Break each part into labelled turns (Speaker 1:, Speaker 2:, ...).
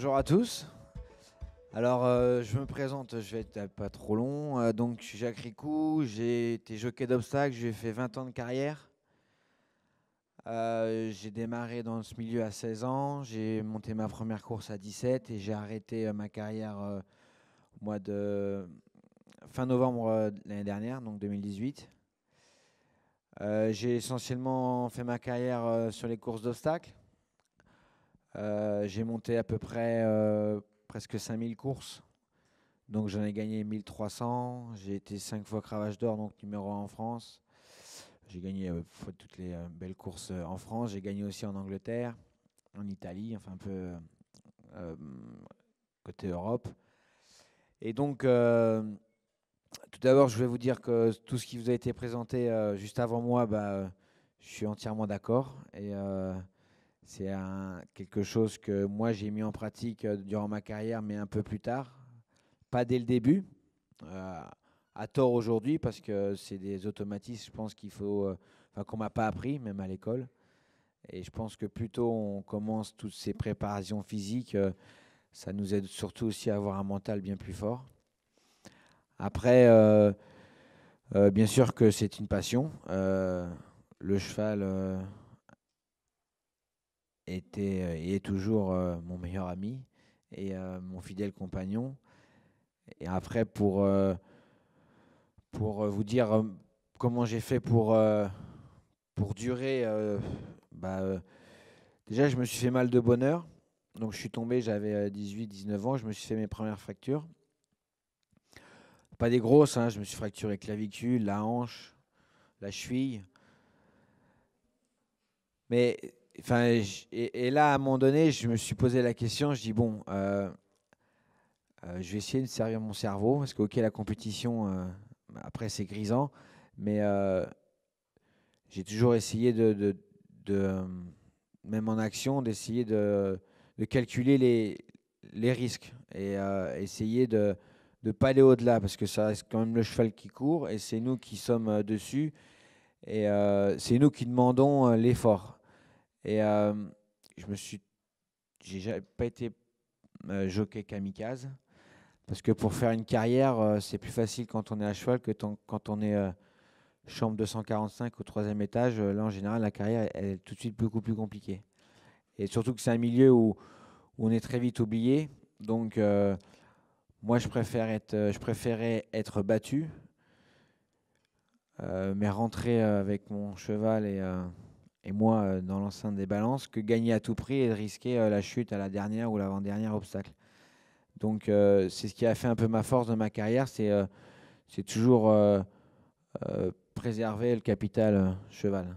Speaker 1: Bonjour à tous. Alors, je me présente, je vais être pas trop long. Donc, je suis Jacques Ricou, j'ai été jockey d'obstacles, j'ai fait 20 ans de carrière. J'ai démarré dans ce milieu à 16 ans, j'ai monté ma première course à 17 et j'ai arrêté ma carrière au mois de fin novembre l'année dernière, donc 2018. J'ai essentiellement fait ma carrière sur les courses d'obstacles. J'ai monté à peu près presque 5000 courses. Donc j'en ai gagné 1300. J'ai été 5 fois cravache d'or, donc numéro 1 en France. J'ai gagné toutes les belles courses en France. J'ai gagné aussi en Angleterre, en Italie, enfin un peu euh, côté Europe. Et donc, tout d'abord, je vais vous dire que tout ce qui vous a été présenté juste avant moi, je suis entièrement d'accord. Et c'est quelque chose que moi j'ai mis en pratique durant ma carrière, mais un peu plus tard, pas dès le début. euh, à tort aujourd'hui parce que c'est des automatismes, je pense qu'il faut, qu'on m'a pas appris, même à l'école. Et je pense que plus tôt on commence toutes ces préparations physiques, ça nous aide surtout aussi à avoir un mental bien plus fort. Après, bien sûr que c'est une passion. Le cheval était et est toujours mon meilleur ami et mon fidèle compagnon. Et après, pour vous dire comment j'ai fait pour durer, déjà je me suis fait mal de bonne heure. Donc je suis tombé, j'avais 18-19 ans, je me suis fait mes premières fractures. Pas des grosses, hein, je me suis fracturé clavicule, la hanche, la cheville. Mais enfin, et là à un moment donné, je me suis posé la question, je dis bon, je vais essayer de servir mon cerveau, parce que ok la compétition, après c'est grisant, mais j'ai toujours essayé de, même en action, d'essayer de calculer les risques et essayer de ne pas aller au-delà parce que ça reste quand même le cheval qui court et c'est nous qui sommes dessus et c'est nous qui demandons l'effort. Et je me suis, j'ai pas été jockey kamikaze parce que pour faire une carrière, c'est plus facile quand on est à cheval que quand on est chambre 245 au troisième étage. Là, en général, la carrière elle est tout de suite beaucoup plus compliquée. Et surtout que c'est un milieu où on est très vite oublié. Donc, moi, je préférais être battu, mais rentrer avec mon cheval et moi dans l'enceinte des balances, que gagner à tout prix et risquer la chute à la dernière ou l'avant-dernière obstacle. Donc, c'est ce qui a fait un peu ma force de ma carrière, c'est toujours préserver le capital cheval.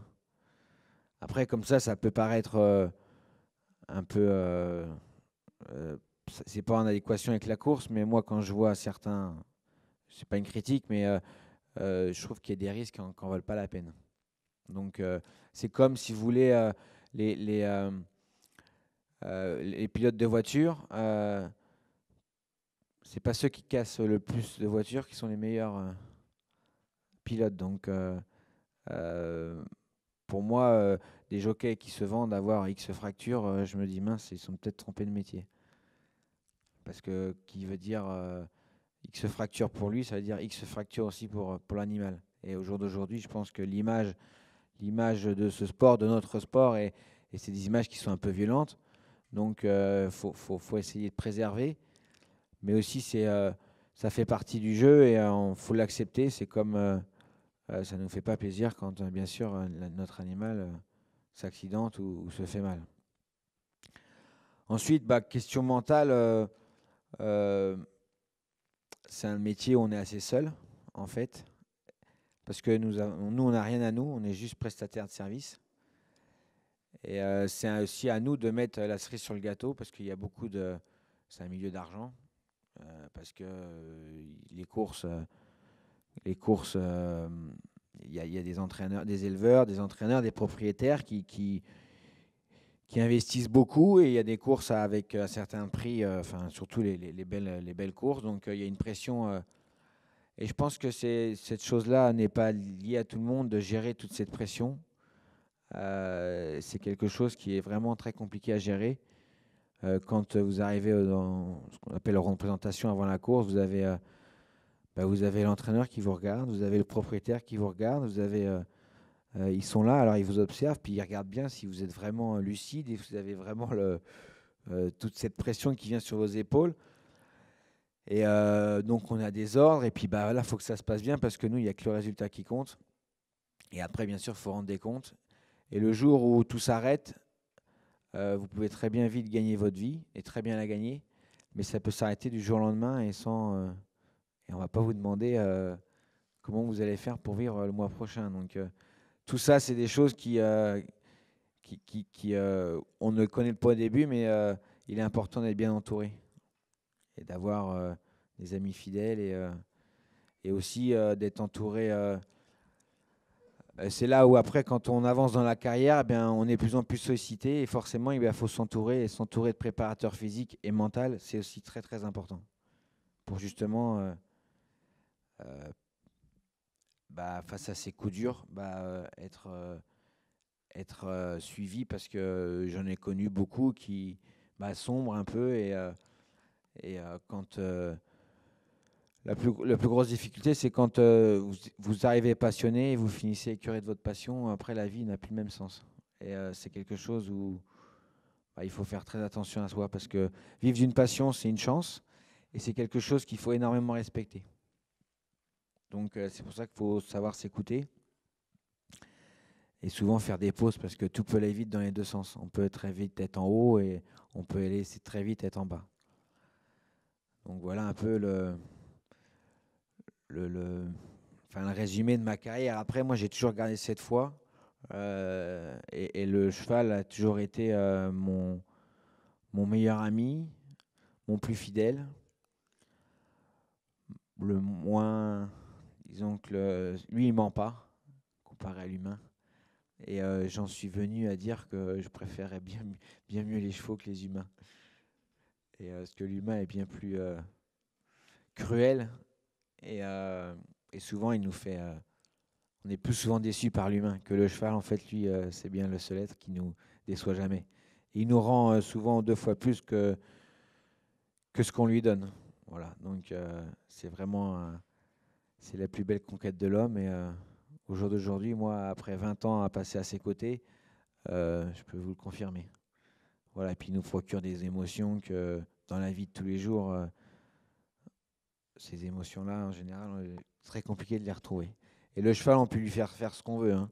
Speaker 1: Après, comme ça peut paraître un peu c'est pas en adéquation avec la course, mais moi, quand je vois certains, c'est pas une critique, mais je trouve qu'il y a des risques qui n'en valent pas la peine. Donc, c'est comme si vous voulez les, les, euh, les pilotes de voiture, c'est pas ceux qui cassent le plus de voitures qui sont les meilleurs pilotes. Donc, euh, pour moi, des jockeys qui se vendent avoir X fractures, je me dis mince, ils sont peut-être trompés de métier. Parce que qui veut dire X fracture pour lui, ça veut dire X fracture aussi pour l'animal. Et au jour d'aujourd'hui, je pense que l'image de ce sport, de notre sport, et c'est des images qui sont un peu violentes. Donc, faut essayer de préserver. Mais aussi, ça fait partie du jeu et il faut l'accepter. C'est comme ça ne nous fait pas plaisir quand, bien sûr, notre animal s'accidente ou se fait mal. Ensuite, question mentale. Euh, c'est un métier où on est assez seul, en fait, parce que nous, on n'a rien à nous, on est juste prestataire de service. Et c'est aussi à nous de mettre la cerise sur le gâteau, parce qu'il y a beaucoup de... C'est un milieu d'argent, parce que il y a des entraîneurs, des éleveurs, des entraîneurs, des propriétaires qui investissent beaucoup, et il y a des courses avec un certain prix, surtout les belles courses, donc il y a une pression. Et je pense que cette chose-là n'est pas liée à tout le monde de gérer toute cette pression. C'est quelque chose qui est vraiment très compliqué à gérer. Quand vous arrivez dans ce qu'on appelle la ronde de présentation avant la course, vous avez l'entraîneur qui vous regarde, vous avez le propriétaire qui vous regarde, ils sont là, alors ils vous observent, puis ils regardent bien si vous êtes vraiment lucide et si vous avez vraiment toute cette pression qui vient sur vos épaules. Et donc on a des ordres, et puis là, il faut que ça se passe bien parce que nous, il n'y a que le résultat qui compte. Et après, bien sûr, il faut rendre des comptes. Et le jour où tout s'arrête, vous pouvez très bien vite gagner votre vie et très bien la gagner, mais ça peut s'arrêter du jour au lendemain et on ne va pas vous demander comment vous allez faire pour vivre le mois prochain. Donc tout ça, c'est des choses on ne connaît pas au début, mais il est important d'être bien entouré et d'avoir des amis fidèles et aussi d'être entouré. C'est là où après, quand on avance dans la carrière, on est de plus en plus sollicité et forcément, il faut s'entourer. Et s'entourer de préparateurs physiques et mentaux, c'est aussi très très important pour justement, face à ces coups durs, être suivi, parce que j'en ai connu beaucoup qui sombrent un peu et quand la plus grosse difficulté, c'est quand vous arrivez passionné et vous finissez écœuré de votre passion. Après, la vie n'a plus le même sens. Et c'est quelque chose où il faut faire très attention à soi, parce que vivre d'une passion, c'est une chance et c'est quelque chose qu'il faut énormément respecter. Donc, c'est pour ça qu'il faut savoir s'écouter et souvent faire des pauses, parce que tout peut aller vite dans les deux sens. On peut très vite être en haut et on peut aller très vite être en bas. Donc, voilà un peu le résumé de ma carrière. Après, moi, j'ai toujours gardé cette foi. Et le cheval a toujours été mon meilleur ami, mon plus fidèle. Le moins, disons que lui, il ment pas, comparé à l'humain. Et j'en suis venu à dire que je préférais bien mieux les chevaux que les humains. Et parce que l'humain est bien plus cruel. Et souvent, il nous fait... on est plus souvent déçu par l'humain que le cheval. En fait, lui, c'est bien le seul être qui nous déçoit jamais. Et il nous rend souvent 2 fois plus que ce qu'on lui donne. Voilà. Donc, c'est vraiment c'est la plus belle conquête de l'homme. Et au jour d'aujourd'hui, moi, après 20 ans à passer à ses côtés, je peux vous le confirmer. Voilà. Et puis, il nous procure des émotions que dans la vie de tous les jours, ces émotions-là, en général, c'est très compliqué de les retrouver. Et le cheval, on peut lui faire ce qu'on veut, hein.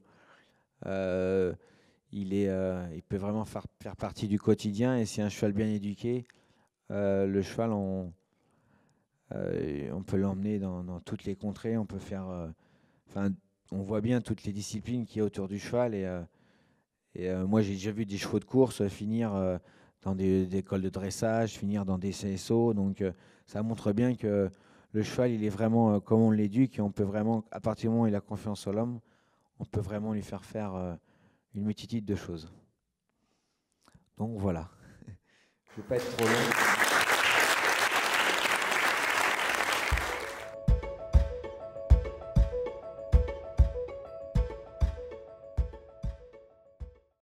Speaker 1: Il peut vraiment faire partie du quotidien. Et si un cheval bien éduqué, le cheval, on peut l'emmener dans toutes les contrées. On peut faire, on voit bien toutes les disciplines qu'il y a autour du cheval. Et moi, j'ai déjà vu des chevaux de course finir dans des écoles de dressage, finir dans des CSO. Donc, ça montre bien que le cheval, il est vraiment comme on l'éduque. Et on peut vraiment, à partir du moment où il a confiance en l'homme, on peut vraiment lui faire une multitude de choses. Donc voilà. Je ne vais pas être trop long.